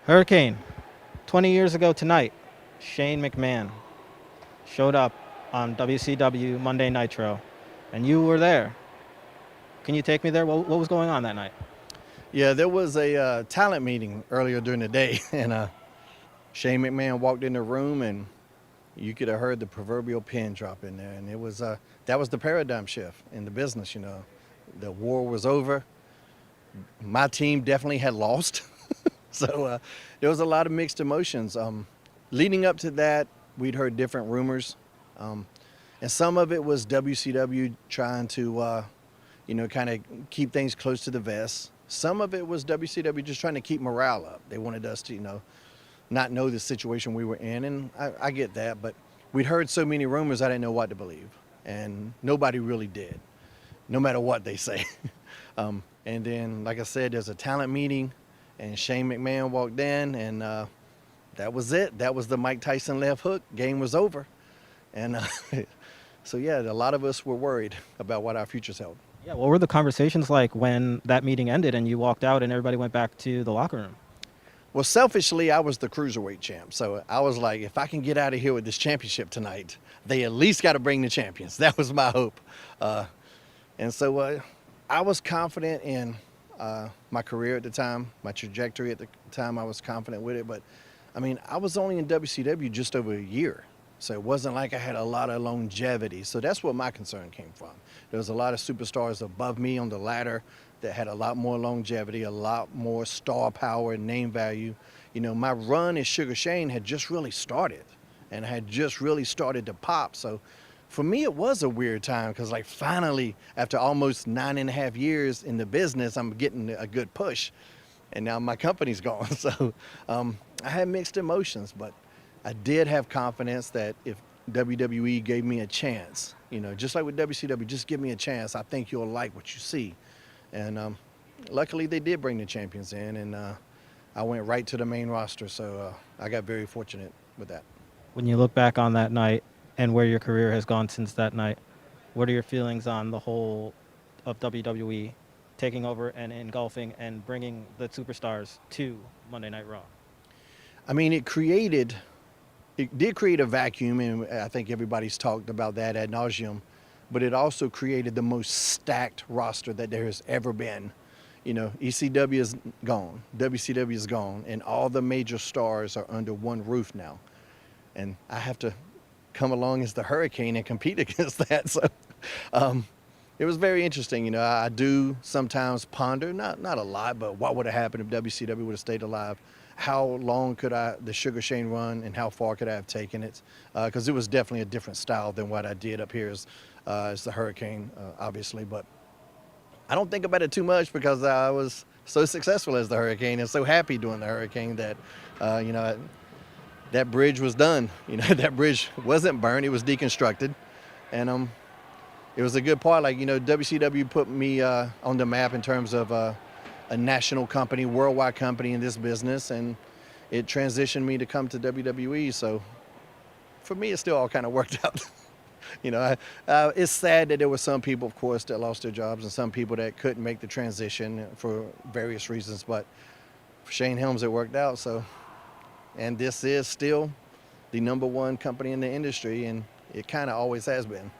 Hurricane, 20 years ago tonight, Shane McMahon showed up on WCW Monday Nitro, and you were there. Can you take me there? What was going on that night? Yeah, there was a talent meeting earlier during the day, and Shane McMahon walked in the room, and you could have heard the proverbial pin drop in there, and it was that was the paradigm shift in the business. The war was over. My team definitely had lost, so there was a lot of mixed emotions. Leading up to that, we'd heard different rumors, um, and some of it was WCW trying to kind of keep things close to the vest. Some of it was WCW just trying to keep morale up. They wanted us to, not know the situation we were in, and I get that, but we'd heard so many rumors I didn't know what to believe, and nobody really did, no matter what they say. And then, like I said, there's a talent meeting, and Shane McMahon walked in, and that was it. That was the Mike Tyson left hook. Game was over, and so yeah, a lot of us were worried about what our futures held. Yeah, what were the conversations like when that meeting ended and you walked out and everybody went back to the locker room? Well, selfishly, I was the cruiserweight champ. So I was like, if I can get out of here with this championship tonight, they at least got to bring the champions. That was my hope. And so I was confident in my career at the time, my trajectory at the time. I was confident with it. But, I mean, I was only in WCW just over a year. So it wasn't like I had a lot of longevity. So that's where my concern came from. There was a lot of superstars above me on the ladder that had a lot more longevity, a lot more star power and name value. My run as Sugar Shane had just really started and had just really started to pop. So for me, it was a weird time because, like, finally, after almost 9.5 years in the business, I'm getting a good push. And now my company's gone. So I had mixed emotions, but I did have confidence that if WWE gave me a chance, just like with WCW, just give me a chance, I think you'll like what you see. And luckily they did bring the champions in, and I went right to the main roster. So I got very fortunate with that. When you look back on that night and where your career has gone since that night, what are your feelings on the whole of WWE taking over and engulfing and bringing the superstars to Monday Night Raw? I mean, it did create a vacuum, and I think everybody's talked about that ad nauseum, but it also created the most stacked roster that there has ever been. ECW is gone, WCW is gone, and all the major stars are under one roof now. And I have to come along as the Hurricane and compete against that. So it was very interesting. I do sometimes ponder, not a lot, but what would have happened if WCW would have stayed alive? How long could the Sugar Shane run, and how far could I have taken it? Because it was definitely a different style than what I did up here as the Hurricane, obviously. But I don't think about it too much because I was so successful as the Hurricane and so happy doing the Hurricane that, that bridge was done. That bridge wasn't burned; it was deconstructed, and it was a good part. Like, WCW put me on the map in terms of a national company, worldwide company in this business, and it transitioned me to come to WWE. So for me, it still all kind of worked out. It's sad that there were some people, of course, that lost their jobs and some people that couldn't make the transition for various reasons. But for Shane Helms, it worked out. So, and this is still the #1 company in the industry, and it kind of always has been.